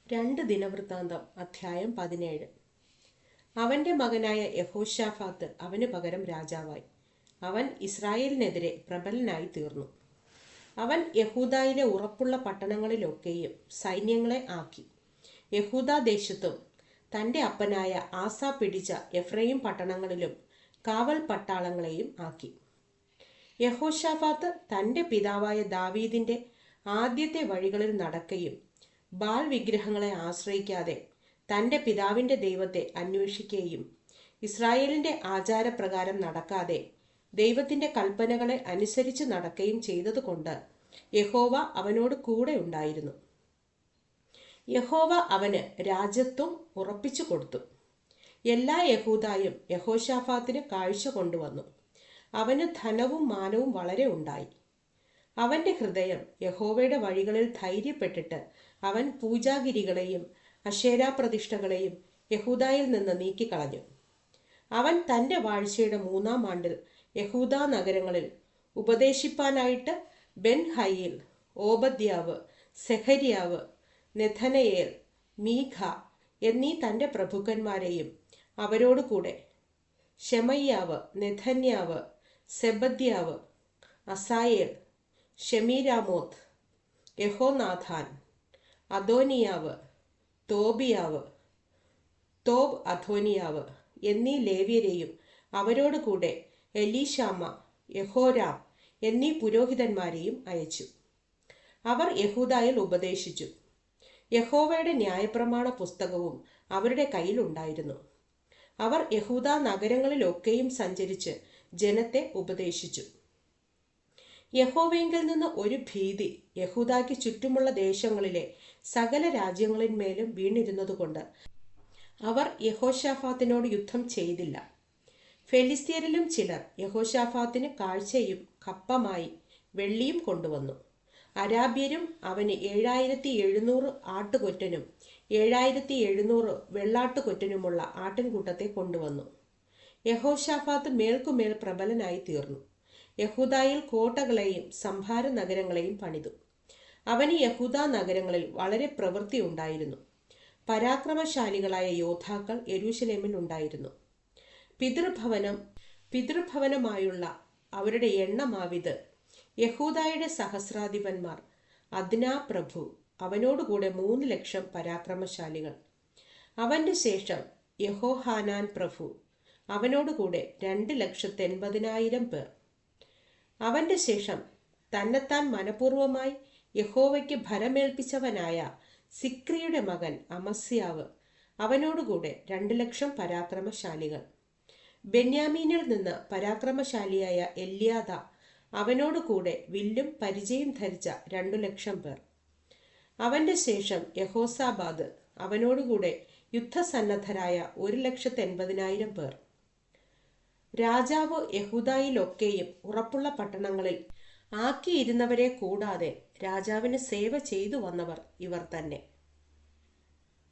രണ്ട് ദിനവൃത്താന്തം അധ്യായം 17. അവന്റെ മകനായ യഹോശാഫാത്ത് അവന് പകരം രാജാവായി. അവൻ ഇസ്രായേലിനെതിരെ പ്രബലനായി തീർന്നു. അവൻ യഹൂദായിലെ ഉറപ്പുള്ള പട്ടണങ്ങളിലൊക്കെയും സൈന്യങ്ങളെ ആക്കി. യഹൂദാദേശത്തും തൻ്റെ അപ്പനായ ആസ പിടിച്ച എഫ്രൈം പട്ടണങ്ങളിലും കാവൽ പട്ടാളങ്ങളെയും ആക്കി. യഹോശാഫാത്ത് തൻ്റെ പിതാവായ ദാവീദിൻ്റെ ആദ്യത്തെ വഴികളിൽ നടക്കുകയും ബാൽ വിഗ്രഹങ്ങളെ ആശ്രയിക്കാതെ തൻ്റെ പിതാവിൻ്റെ ദൈവത്തെ അന്വേഷിക്കുകയും ഇസ്രായേലിൻ്റെ ആചാരപ്രകാരം നടക്കാതെ ദൈവത്തിൻ്റെ കൽപ്പനകളെ അനുസരിച്ച് നടക്കുകയും ചെയ്തതുകൊണ്ട് യഹോവ അവനോട് കൂടെ ഉണ്ടായിരുന്നു. യഹോവ അവന് രാജത്വം ഉറപ്പിച്ചു കൊടുത്തു. എല്ലാ യഹൂദായും യഹോശാഫാത്തിന് കാഴ്ച കൊണ്ടുവന്നു. അവന് ധനവും മാനവും വളരെ ഉണ്ടായി. അവൻ്റെ ഹൃദയം യഹോവയുടെ വഴികളിൽ ധൈര്യപ്പെട്ടിട്ട് അവൻ പൂജാഗിരികളെയും അശേരാപ്രതിഷ്ഠകളെയും യഹൂദായിൽ നിന്ന് നീക്കിക്കളഞ്ഞു. അവൻ തൻ്റെ വാഴ്ചയുടെ 3-ാം ആണ്ടിൽ യഹൂദാ നഗരങ്ങളിൽ ഉപദേശിപ്പാനായിട്ട് ബെൻഹയിൽ, ഓബദ്യാവ്, സെഖര്യാവ്, നെഥനയേൽ, മീഖ എന്നീ തൻ്റെ പ്രഭുക്കന്മാരെയും അവരോടുകൂടെ ശെമയ്യാവ്, നെഥന്യാവ്, സെബദ്യാവ്, അസായേൽ, ഷെമീരാമോത്ത്, യഹോനാഥാൻ, അദോനിയാവ്, തോബിയാവ്, തോബ് അദോനിയാവ് എന്നീ ലേവ്യരെയും അവരോടുകൂടെ എലീശാമ, യഹോരാം എന്നീ പുരോഹിതന്മാരെയും അയച്ചു. അവർ യഹൂദായിൽ ഉപദേശിച്ചു. യഹോവയുടെ ന്യായപ്രമാണ പുസ്തകവും അവരുടെ കയ്യിൽ ഉണ്ടായിരുന്നു. അവർ യഹൂദാ നഗരങ്ങളിലൊക്കെയും സഞ്ചരിച്ച് ജനത്തെ ഉപദേശിച്ചു. യഹോവയെങ്കിൽ നിന്ന് ഒരു ഭീതി യഹൂദായ്ക്ക് ചുറ്റുമുള്ള ദേശങ്ങളിലെ സകല രാജ്യങ്ങളിന്മേലും വീണിരുന്നതുകൊണ്ട് അവർ യഹോശാഫാത്തിനോട് യുദ്ധം ചെയ്തില്ല. ഫെലിസ്ത്യരിലും ചിലർ യഹോശാഫാത്തിന് കാഴ്ചയും കപ്പമായി വെള്ളിയും കൊണ്ടുവന്നു. അരാബ്യരും അവന് 7700 ആട്ടുകൊറ്റനും 7700 വെള്ളാട്ടുകൊറ്റനുമുള്ള ആട്ടിൻകൂട്ടത്തെ കൊണ്ടുവന്നു. യഹോശാഫാത്ത് മേൽക്കുമേൽ പ്രബലനായി തീർന്നു. യഹൂദായിൽ കോട്ടകളെയും സംഭാര നഗരങ്ങളെയും പണിതു. അവന് യഹൂദാ നഗരങ്ങളിൽ വളരെ പ്രവൃത്തി ഉണ്ടായിരുന്നു. പരാക്രമശാലികളായ യോദ്ധാക്കൾ യെരൂശലേമിൽ ഉണ്ടായിരുന്നു. പിതൃഭവനമായുള്ള അവരുടെ എണ്ണമാവിത്. യഹൂദായുടെ സഹസ്രാധിപന്മാർ അദ്നാ പ്രഭു, അവനോടുകൂടെ 3,00,000 പരാക്രമശാലികൾ. അവന്റെ ശേഷം യഹോഹാനാൻ പ്രഭു, അവനോടുകൂടെ 2,80,000 പേർ. അവന്റെ ശേഷം തന്നെത്താൻ മനഃപൂർവ്വമായി യഹോവയ്ക്ക് ഭരമേൽപ്പിച്ചവനായ സിക്രിയുടെ മകൻ അമസ്യാവ്, അവനോടുകൂടെ 2,00,000 പരാക്രമശാലികൾ. ബെന്യാമീനിൽ നിന്ന് പരാക്രമശാലിയായ എല്യാദ, അവനോടുകൂടെ വില്ലും പരിചയും ധരിച്ച 2,00,000 പേർ. അവന്റെ ശേഷം യഹോസാബാദ്, അവനോടുകൂടെ യുദ്ധസന്നദ്ധരായ 1,80,000 പേർ. രാജാവ് യഹൂദായിലൊക്കെയും ഉറപ്പുള്ള പട്ടണങ്ങളിൽ ആക്കിയിരുന്നവരെ കൂടാതെ രാജാവിന് സേവ ചെയ്തു വന്നവർ ഇവർ തന്നെ.